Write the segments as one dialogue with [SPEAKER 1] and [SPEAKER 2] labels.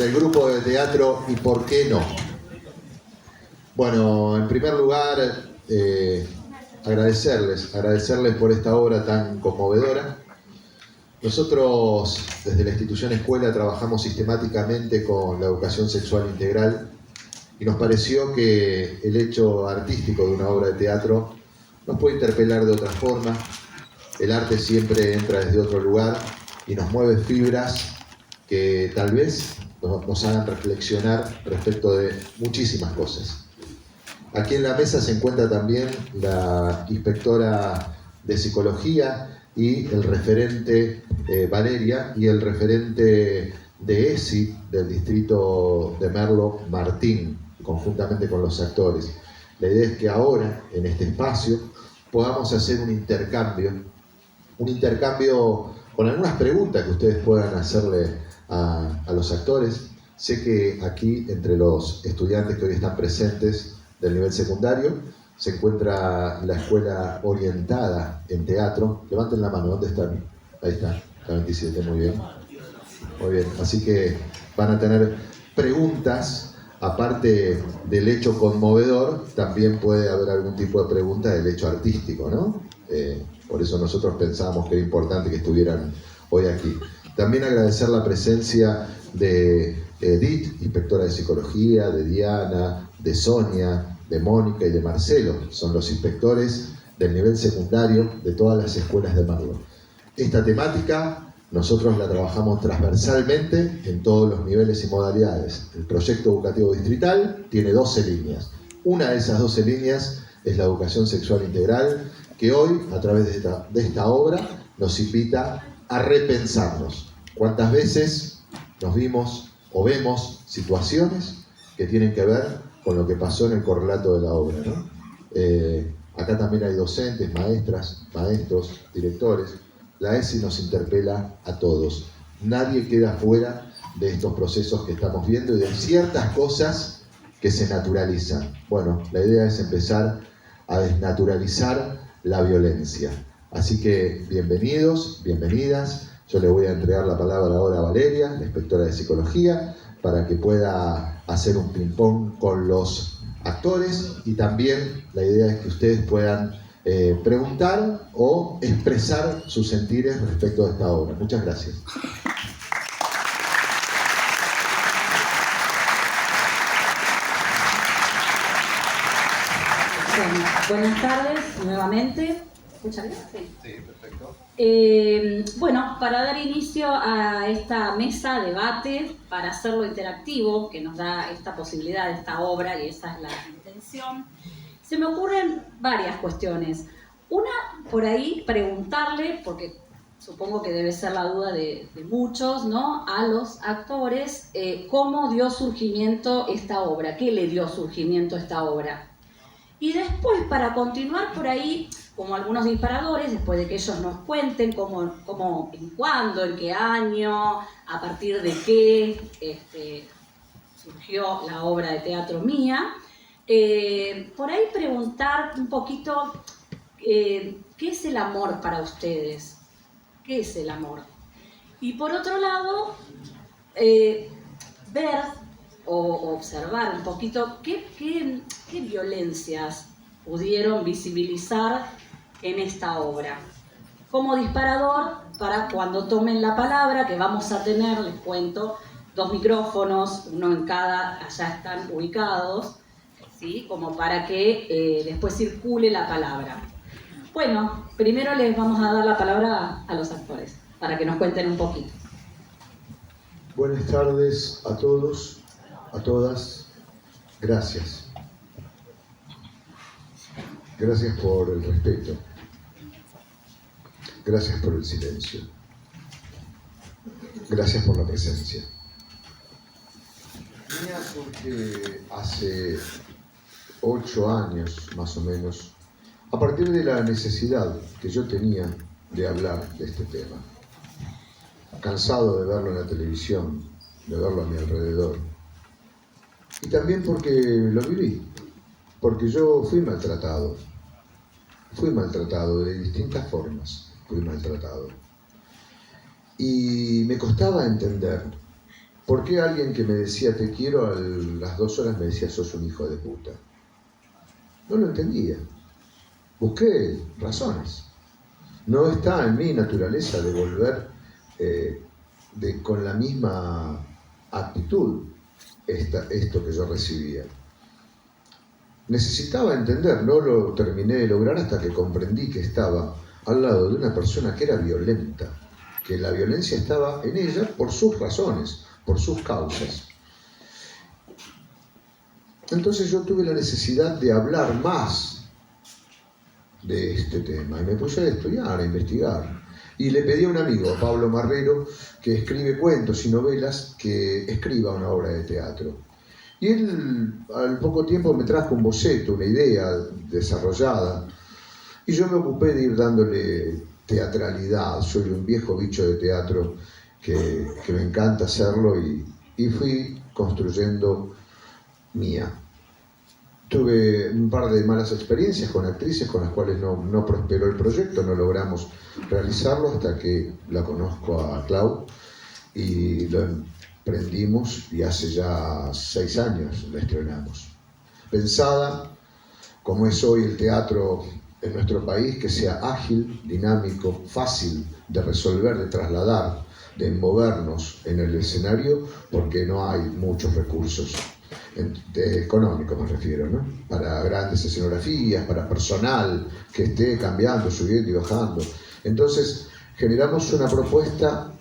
[SPEAKER 1] del grupo de teatro ¿Y por qué no? Bueno, en primer lugar, agradecerles por esta obra tan conmovedora. Nosotros, desde la institución escuela, trabajamos sistemáticamente con la educación sexual integral y nos pareció que el hecho artístico de una obra de teatro nos puede interpelar de otra forma. El arte siempre entra desde otro lugar y nos mueve fibras que tal vez nos hagan reflexionar respecto de muchísimas cosas. Aquí en la mesa se encuentra también la inspectora de psicología y el referente Valeria y el referente de ESI del distrito de Merlo, Martín, conjuntamente con los actores. La idea es que ahora, en este espacio, podamos hacer un intercambio con algunas preguntas que ustedes puedan hacerle a los actores. Sé que aquí, entre los estudiantes que hoy están presentes del nivel secundario, se encuentra la escuela orientada en teatro. Levanten la mano, ¿dónde están? Ahí está, la 27, muy bien. Muy bien, así que van a tener preguntas, aparte del hecho conmovedor, también puede haber algún tipo de pregunta del hecho artístico, ¿no? Por eso nosotros pensábamos que era importante que estuvieran hoy aquí. También agradecer la presencia de Edith, inspectora de psicología, de Diana, de Sonia, de Mónica y de Marcelo. Son los inspectores del nivel secundario de todas las escuelas de Merlo. Esta temática nosotros la trabajamos transversalmente en todos los niveles y modalidades. El proyecto educativo distrital tiene 12 líneas. Una de esas 12 líneas es la educación sexual integral, que hoy, a través de esta obra, nos invita a repensarnos. ¿Cuántas veces nos vimos o vemos situaciones que tienen que ver con lo que pasó en el correlato de la obra, ¿no? Acá también hay docentes, maestras, maestros, directores. La ESI nos interpela a todos. Nadie queda fuera de estos procesos que estamos viendo y de ciertas cosas que se naturalizan. Bueno, la idea es empezar a desnaturalizar la violencia. Así que bienvenidos, bienvenidas. Yo le voy a entregar la palabra ahora a Valeria, la inspectora de psicología, para que pueda hacer un ping-pong con los actores, y también la idea es que ustedes puedan preguntar o expresar sus sentires respecto a esta obra. Muchas gracias.
[SPEAKER 2] Bueno, buenas tardes nuevamente. ¿Escucha bien? Sí.
[SPEAKER 1] Sí, perfecto.
[SPEAKER 2] Bueno, para dar inicio a esta mesa, debate, para hacerlo interactivo, que nos da esta posibilidad de esta obra, y esa es la intención, se me ocurren varias cuestiones. Una, por ahí, preguntarle, porque supongo que debe ser la duda de muchos, ¿no?, a los actores, cómo dio surgimiento esta obra, qué le dio surgimiento a esta obra. Y después, para continuar por ahí, como algunos disparadores, después de que ellos nos cuenten cómo, en cuándo, en qué año, a partir de qué surgió la obra de teatro mía, por ahí preguntar un poquito qué es el amor para ustedes, qué es el amor. Y por otro lado, ver o observar un poquito qué violencias pudieron visibilizar en esta obra. Como disparador, para cuando tomen la palabra, que vamos a tener, les cuento, 2 micrófonos, uno en cada, allá están ubicados, ¿sí?, como para que después circule la palabra. Bueno, primero les vamos a dar la palabra a los actores, para que nos cuenten un poquito.
[SPEAKER 1] Buenas tardes a todos, a todas. Gracias. Gracias por el respeto. Gracias por el silencio. Gracias por la presencia. Mía surge hace 8 años, más o menos, a partir de la necesidad que yo tenía de hablar de este tema. Cansado de verlo en la televisión, de verlo a mi alrededor. Y también porque lo viví, porque yo fui maltratado de distintas formas, fui maltratado. Y me costaba entender ¿Por qué alguien que me decía te quiero a las 2 horas me decía sos un hijo de puta? No lo entendía. Busqué razones. No está en mi naturaleza devolver con la misma actitud esto que yo recibía. Necesitaba entender, no lo terminé de lograr hasta que comprendí que estaba al lado de una persona que era violenta, que la violencia estaba en ella por sus razones, por sus causas. Entonces yo tuve la necesidad de hablar más de este tema y me puse a estudiar, a investigar. Y le pedí a un amigo, Pablo Marrero, que escribe cuentos y novelas, que escriba una obra de teatro. Y él al poco tiempo me trajo un boceto, una idea desarrollada, y yo me ocupé de ir dándole teatralidad. Soy un viejo bicho de teatro que me encanta hacerlo y fui construyendo mía. Tuve un par de malas experiencias con actrices con las cuales no prosperó el proyecto, no logramos realizarlo hasta que la conozco a Clau y lo emprendimos y hace ya 6 años la estrenamos. Pensada, como es hoy el teatro en nuestro país, que sea ágil, dinámico, fácil de resolver, de trasladar, de movernos en el escenario, porque no hay muchos recursos. Económico me refiero, ¿no? Para grandes escenografías, para personal que esté cambiando, subiendo y bajando. Entonces generamos una propuesta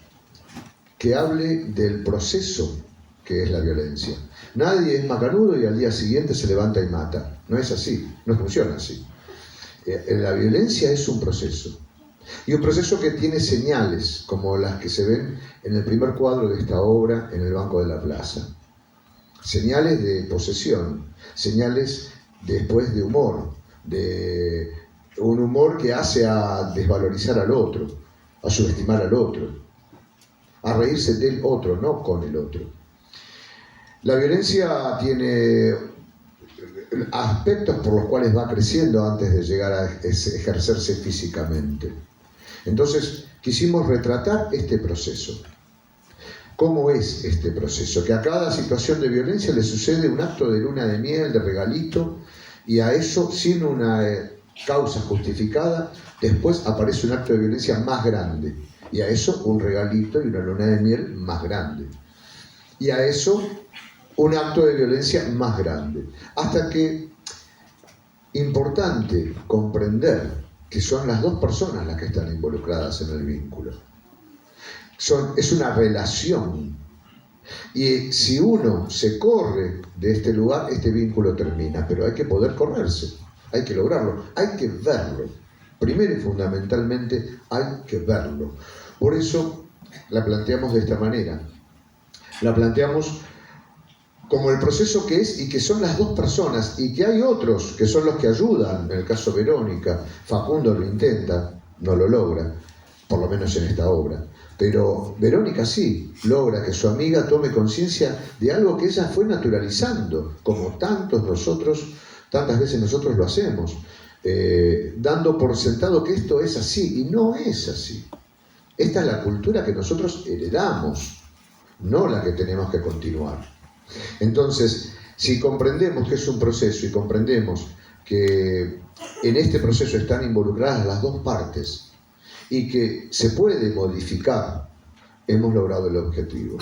[SPEAKER 1] que hable del proceso que es la violencia. Nadie es macanudo y al día siguiente se levanta y mata. No es así, no funciona así. La violencia es un proceso. Y un proceso que tiene señales, como las que se ven en el primer cuadro de esta obra, en el banco de la plaza. Señales de posesión, señales después de humor, de un humor que hace a desvalorizar al otro, a subestimar al otro, a reírse del otro, no con el otro. La violencia tiene aspectos por los cuales va creciendo antes de llegar a ejercerse físicamente. Entonces, quisimos retratar este proceso. ¿Cómo es este proceso? Que a cada situación de violencia le sucede un acto de luna de miel, de regalito, y a eso, sin una causa justificada, después aparece un acto de violencia más grande, y a eso un regalito y una luna de miel más grande, y a eso un acto de violencia más grande, hasta que, importante comprender que son las dos personas las que están involucradas en el vínculo. Es una relación. Y si uno se corre de este lugar, este vínculo termina. Pero hay que poder correrse, hay que lograrlo, hay que verlo. Primero y fundamentalmente hay que verlo. Por eso la planteamos de esta manera. La planteamos como el proceso que es y que son las dos personas y que hay otros que son los que ayudan. En el caso Verónica, Facundo lo intenta, no lo logra, por lo menos en esta obra. Pero Verónica sí logra que su amiga tome conciencia de algo que ella fue naturalizando, como tantas veces nosotros lo hacemos, dando por sentado que esto es así, y no es así. Esta es la cultura que nosotros heredamos, no la que tenemos que continuar. Entonces, si comprendemos que es un proceso y comprendemos que en este proceso están involucradas las dos partes, y que se puede modificar, hemos logrado el objetivo.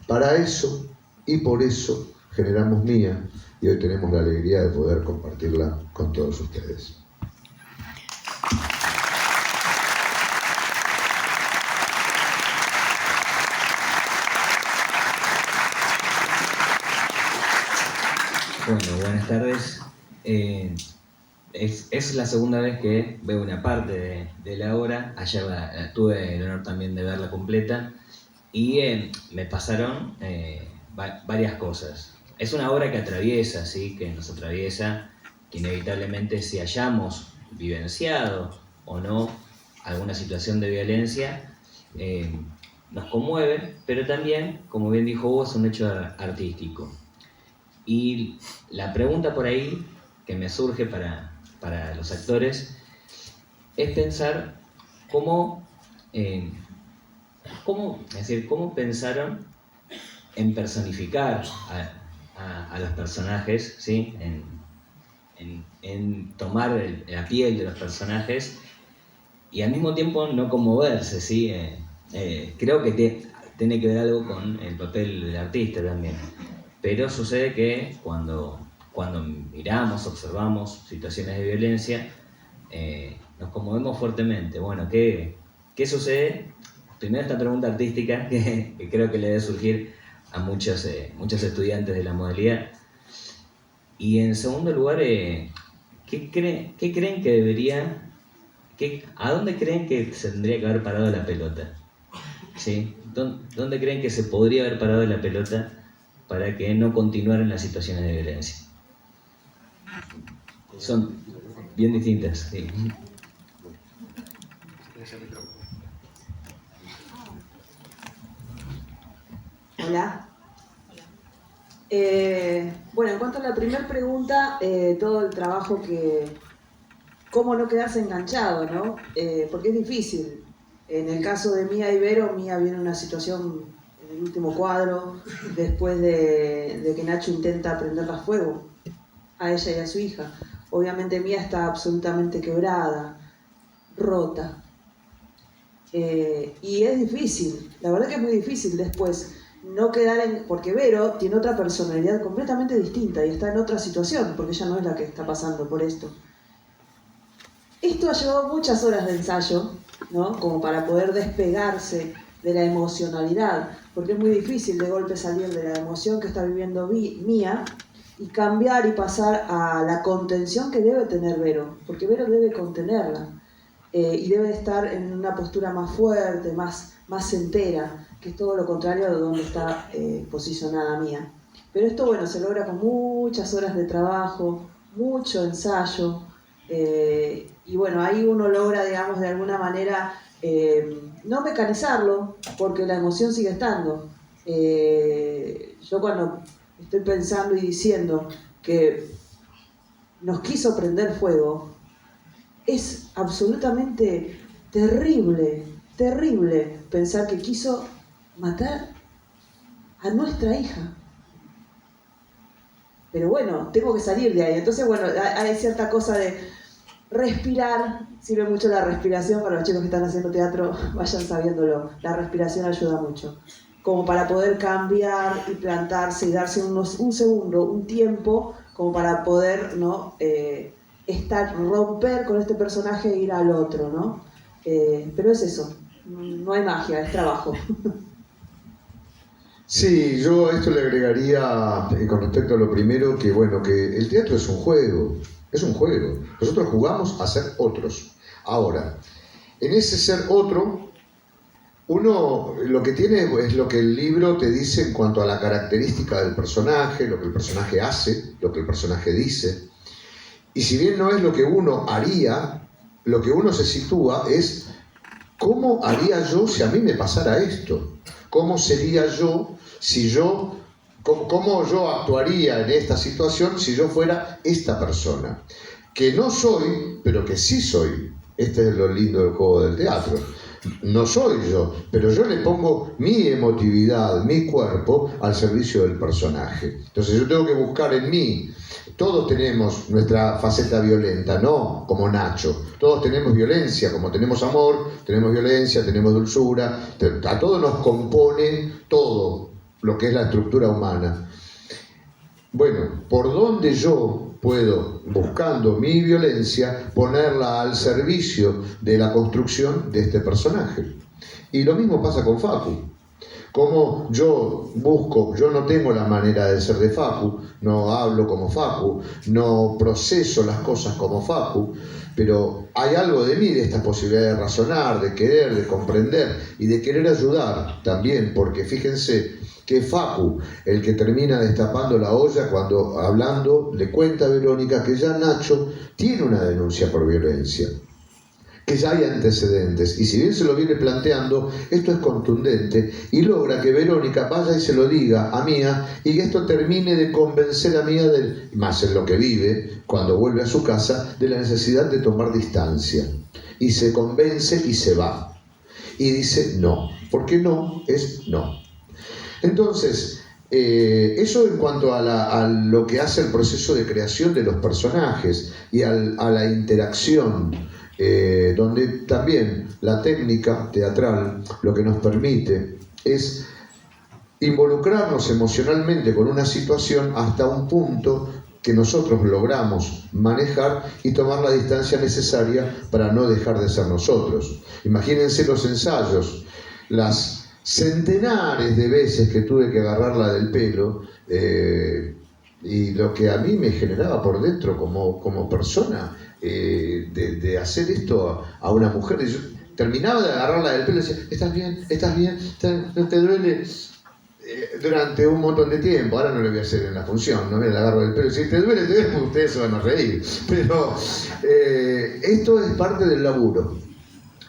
[SPEAKER 1] Para eso y por eso generamos Mía y hoy tenemos la alegría de poder compartirla con todos ustedes.
[SPEAKER 3] Bueno, buenas tardes. Es la segunda vez que veo una parte de la obra. Ayer tuve el honor también de verla completa y me pasaron varias cosas. Es una obra que atraviesa, ¿sí? Que nos atraviesa, que inevitablemente si hayamos vivenciado o no alguna situación de violencia, nos conmueve, pero también, como bien dijo Hugo, es un hecho artístico. Y la pregunta por ahí que me surge para los actores es pensar cómo pensaron en personificar a los personajes, ¿sí? En tomar la piel de los personajes y al mismo tiempo no conmoverse, ¿sí? Creo que tiene que ver algo con el papel del artista también. Pero sucede que cuando miramos, observamos situaciones de violencia, nos conmovemos fuertemente. Bueno, ¿qué sucede? Primero esta pregunta artística que creo que le debe surgir a muchos estudiantes de la modalidad. Y en segundo lugar, ¿qué creen que debería... ¿A dónde creen que se tendría que haber parado la pelota? ¿Sí? ¿Dónde creen que se podría haber parado la pelota para que no continuaran las situaciones de violencia? Son bien distintas, sí.
[SPEAKER 4] Hola. Bueno, en cuanto a la primera pregunta, todo el trabajo cómo no quedarse enganchado, ¿no? Porque es difícil. En el caso de Mía y Vero, Mía viene en una situación en el último cuadro, después de que Nacho intenta prenderla a fuego a ella y a su hija. Obviamente Mía está absolutamente quebrada, rota. Y es difícil, la verdad que es muy difícil después no quedar porque Vero tiene otra personalidad completamente distinta y está en otra situación, porque ella no es la que está pasando por esto. Esto ha llevado muchas horas de ensayo, ¿no? Como para poder despegarse de la emocionalidad, porque es muy difícil de golpe salir de la emoción que está viviendo Mía y cambiar y pasar a la contención que debe tener Vero, porque Vero debe contenerla y debe estar en una postura más fuerte, más entera, que es todo lo contrario de donde está posicionada Mía. Pero esto, bueno, se logra con muchas horas de trabajo, mucho ensayo, y bueno, ahí uno logra, digamos, de alguna manera no mecanizarlo, porque la emoción sigue estando. Yo cuando estoy pensando y diciendo que nos quiso prender fuego, es absolutamente terrible pensar que quiso matar a nuestra hija. Pero bueno, tengo que salir de ahí. Entonces, bueno, hay cierta cosa de respirar. Sirve mucho la respiración para los chicos que están haciendo teatro, vayan sabiéndolo. La respiración ayuda mucho. Como para poder cambiar y plantarse y darse un segundo, un tiempo, como para poder, ¿no? Romper con este personaje e ir al otro, ¿no? Pero es eso. No hay magia, es trabajo.
[SPEAKER 1] Sí, yo a esto le agregaría con respecto a lo primero que, bueno, que el teatro es un juego. Nosotros jugamos a ser otros. Ahora, en ese ser otro, uno lo que tiene es lo que el libro te dice en cuanto a la característica del personaje, lo que el personaje hace, lo que el personaje dice. Y si bien no es lo que uno haría, lo que uno se sitúa es ¿cómo haría yo si a mí me pasara esto? ¿Cómo sería yo si yo, cómo yo actuaría en esta situación si yo fuera esta persona? Que no soy, pero que sí soy. Este es lo lindo del juego del teatro. No soy yo, pero yo le pongo mi emotividad, mi cuerpo al servicio del personaje. Entonces yo tengo que buscar en mí. Todos tenemos nuestra faceta violenta, no como Nacho. Todos tenemos violencia, como tenemos amor, tenemos violencia, tenemos dulzura. A todos nos compone todo lo que es la estructura humana. Bueno, ¿por dónde yo puedo, buscando mi violencia, ponerla al servicio de la construcción de este personaje? Y lo mismo pasa con Facu. Como yo busco, yo no tengo la manera de ser de Facu, no hablo como Facu, no proceso las cosas como Facu, pero hay algo de mí, de esta posibilidad de razonar, de querer, de comprender y de querer ayudar también, porque fíjense que es Facu el que termina destapando la olla cuando hablando le cuenta a Verónica que ya Nacho tiene una denuncia por violencia, que ya hay antecedentes, y si bien se lo viene planteando, esto es contundente y logra que Verónica vaya y se lo diga a Mía y que esto termine de convencer a Mía, más en lo que vive cuando vuelve a su casa, de la necesidad de tomar distancia, y se convence y se va y dice no, porque no es no. Entonces, Eso en cuanto a lo que hace el proceso de creación de los personajes y a la interacción, donde también la técnica teatral lo que nos permite es involucrarnos emocionalmente con una situación hasta un punto que nosotros logramos manejar y tomar la distancia necesaria para no dejar de ser nosotros. Imagínense los ensayos, las centenares de veces que tuve que agarrarla del pelo, y lo que a mí me generaba por dentro como persona, de hacer esto a una mujer. Yo terminaba de agarrarla del pelo y decía, ¿estás bien? ¿Estás bien? ¿No te duele? Durante un montón de tiempo. Ahora no lo voy a hacer en la función, no me la agarro del pelo. Si te duele, porque ustedes se van a reír. Pero esto es parte del laburo.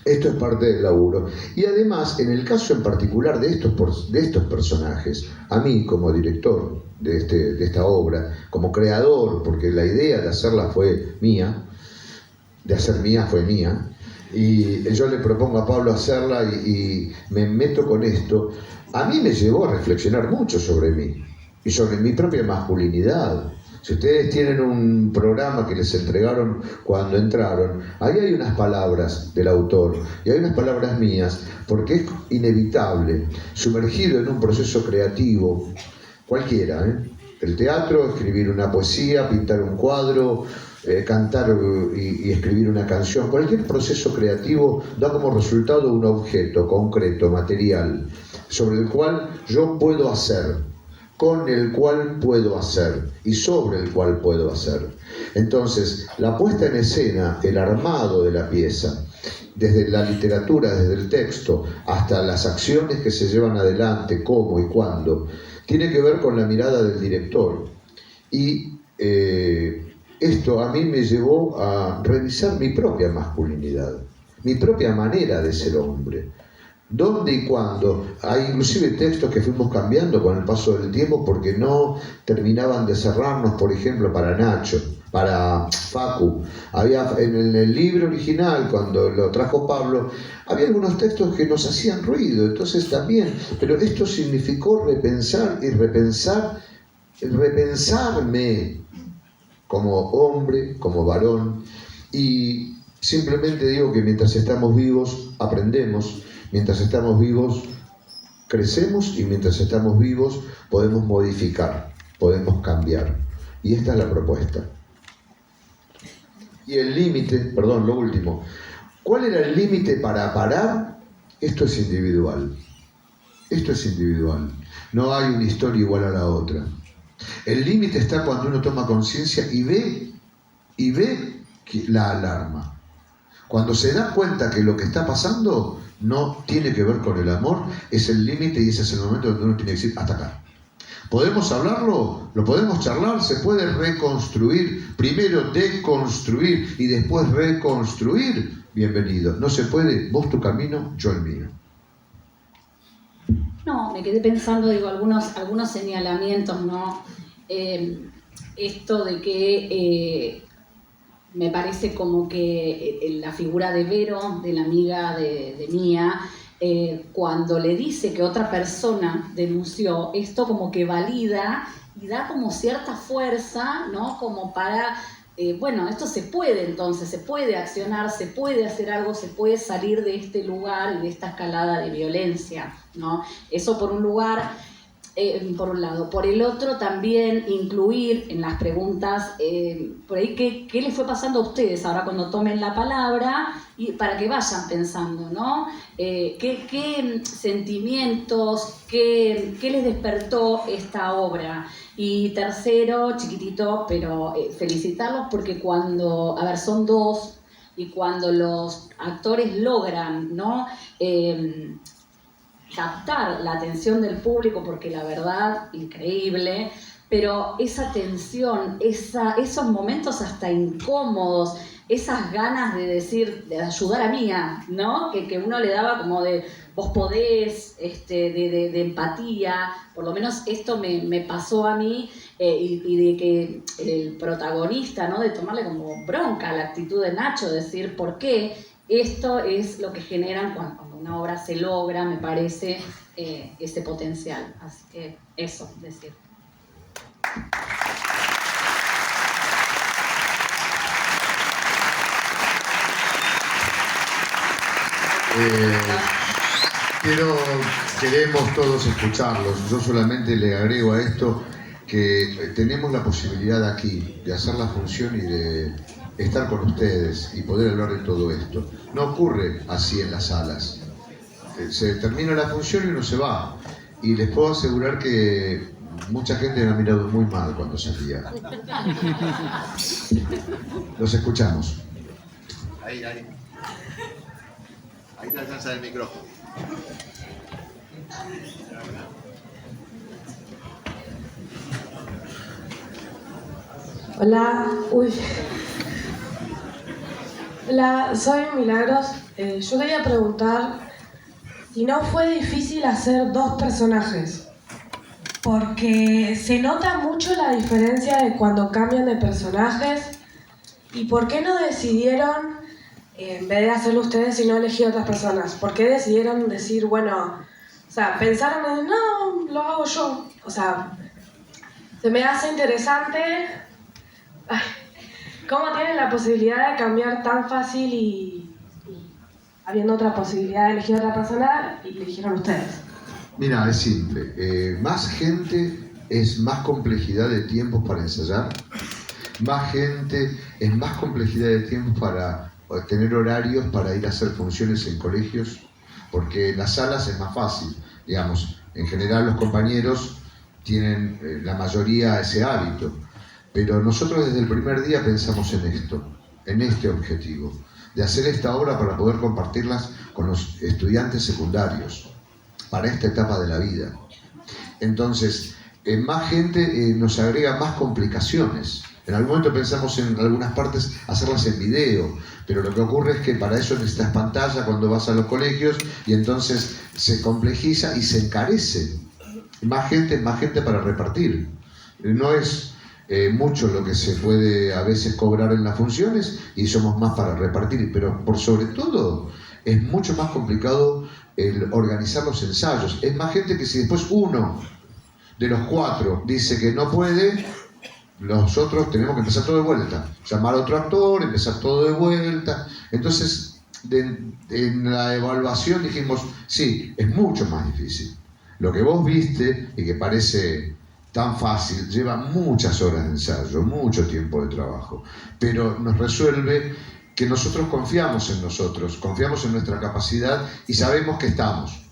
[SPEAKER 1] Esto es parte del laburo. Y además, en el caso en particular de estos personajes, a mí como director de esta obra, como creador, porque la idea de hacerla fue mía, fue mía, y yo le propongo a Pablo hacerla y me meto con esto, a mí me llevó a reflexionar mucho sobre mí y sobre mi propia masculinidad. Si ustedes tienen un programa que les entregaron cuando entraron, ahí hay unas palabras del autor y hay unas palabras mías, porque es inevitable, sumergido en un proceso creativo, cualquiera, el teatro, escribir una poesía, pintar un cuadro, cantar y escribir una canción, cualquier proceso creativo da como resultado un objeto concreto, material, sobre el cual yo puedo hacer, con el cual puedo hacer y sobre el cual puedo hacer. Entonces, la puesta en escena, el armado de la pieza, desde la literatura, desde el texto, hasta las acciones que se llevan adelante, cómo y cuándo, tiene que ver con la mirada del director. Y esto a mí me llevó a revisar mi propia masculinidad, mi propia manera de ser hombre. ¿Dónde y cuándo? Hay inclusive textos que fuimos cambiando con el paso del tiempo porque no terminaban de cerrarnos, por ejemplo, para Nacho, para Facu. Había en el libro original, cuando lo trajo Pablo, había algunos textos que nos hacían ruido, entonces también, pero esto significó repensar y repensarme como hombre, como varón, y simplemente digo que mientras estamos vivos aprendemos, mientras estamos vivos crecemos y mientras estamos vivos podemos modificar, podemos cambiar. Y esta es la propuesta. Y el límite, perdón, lo último. ¿Cuál era el límite para parar? Esto es individual. Esto es individual. No hay una historia igual a la otra. El límite está cuando uno toma conciencia y ve la alarma. Cuando se da cuenta que lo que está pasando no tiene que ver con el amor, es el límite y ese es el momento donde uno tiene que decir hasta acá. ¿Podemos hablarlo? ¿Lo podemos charlar? ¿Se puede reconstruir? Primero deconstruir y después reconstruir. Bienvenido. No se puede, vos tu camino, yo el mío.
[SPEAKER 2] No, me quedé pensando, digo, algunos señalamientos, ¿no? Esto de que me parece como que la figura de Vero, de la amiga de Mía, cuando le dice que otra persona denunció, esto como que valida y da como cierta fuerza, ¿no? Como para, bueno, esto se puede entonces, se puede accionar, se puede hacer algo, se puede salir de este lugar y de esta escalada de violencia, ¿no? Eso por un lugar, por un lado. Por el otro también incluir en las preguntas, por ahí, ¿qué les fue pasando a ustedes ahora cuando tomen la palabra? Y para que vayan pensando, ¿no? ¿Qué sentimientos, qué les despertó esta obra? Y tercero, chiquitito, pero felicitarlos porque cuando, a ver, son dos, y cuando los actores logran, ¿no? Captar la atención del público, porque la verdad, increíble, pero esa tensión, esos momentos hasta incómodos, esas ganas de decir, de ayudar a Mía, ¿no? Que uno le daba como de, vos podés, de empatía, por lo menos esto me pasó a mí, y de que el protagonista, ¿no? De tomarle como bronca la actitud de Nacho, de decir, ¿por qué? esto es lo que generan cuando una obra se logra, me parece, ese potencial. Así que eso, decir.
[SPEAKER 1] Queremos todos escucharlos. Yo solamente le agrego a esto que tenemos la posibilidad aquí de hacer la función y de estar con ustedes y poder hablar de todo esto. No ocurre así en las salas. Se termina la función y uno se va. Y les puedo asegurar que mucha gente me ha mirado muy mal cuando salía. Los escuchamos. Ahí te alcanza el micrófono.
[SPEAKER 5] Hola, Hola, soy Milagros. Yo quería preguntar si no fue difícil hacer dos personajes, porque se nota mucho la diferencia de cuando cambian de personajes. ¿Y por qué no decidieron, en vez de hacerlo ustedes, si no elegir otras personas? ¿Por qué decidieron decir, bueno, o sea, pensaron en, no, lo hago yo? O sea, se me hace interesante cómo tienen la posibilidad de cambiar tan fácil y habiendo otra posibilidad de elegir otra persona, y eligieron ustedes.
[SPEAKER 1] Mira, es simple. Más gente es más complejidad de tiempos para ensayar. Más gente es más complejidad de tiempos para tener horarios para ir a hacer funciones en colegios, porque en las salas es más fácil. Digamos, en general los compañeros tienen la mayoría ese hábito, pero nosotros desde el primer día pensamos en esto, en este objetivo, de hacer esta obra para poder compartirlas con los estudiantes secundarios, para esta etapa de la vida. Entonces, más gente nos agrega más complicaciones. En algún momento pensamos en algunas partes hacerlas en video, pero lo que ocurre es que para eso necesitas pantalla cuando vas a los colegios y entonces se complejiza y se encarece. Más gente para repartir. No es mucho lo que se puede a veces cobrar en las funciones y somos más para repartir, pero por sobre todo es mucho más complicado el organizar los ensayos. Es más gente que si después uno de los 4 dice que no puede, los otros tenemos que empezar todo de vuelta, llamar a otro actor, empezar todo de vuelta. Entonces, en la evaluación dijimos, sí, es mucho más difícil. Lo que vos viste y que parece tan fácil, lleva muchas horas de ensayo, mucho tiempo de trabajo, pero nos resuelve que nosotros confiamos en nuestra capacidad y sabemos que estamos.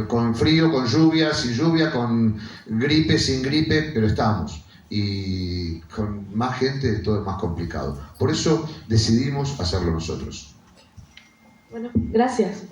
[SPEAKER 1] Con frío, con lluvia, sin lluvia, con gripe, sin gripe, pero estamos. Y con más gente todo es más complicado. Por eso decidimos hacerlo nosotros.
[SPEAKER 5] Bueno, gracias.